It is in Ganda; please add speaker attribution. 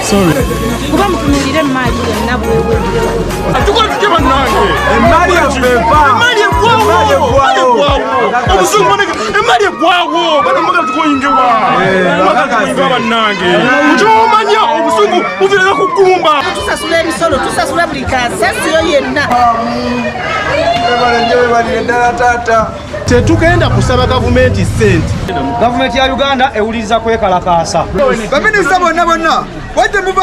Speaker 1: Sorry.
Speaker 2: Kuba mutunulire mali yonna bwewe.
Speaker 1: Atukola tukeba nange.
Speaker 3: Emali yapepa.
Speaker 1: Emali egwawo. Obusungu emali egwawo. Bano mugala tukoyingewa. Mugala tukoyingewa nange. Mukyomanya obusungu buviranga kukumba.
Speaker 2: Tusasula emisolo, tusasula buli kasasiyo yenna.
Speaker 1: Tetugenda kusaba gavumenti sente.
Speaker 3: Gavumenti ya Uganda ewuliriza kwekalakaasa.
Speaker 4: Baminisita bonna wajja muva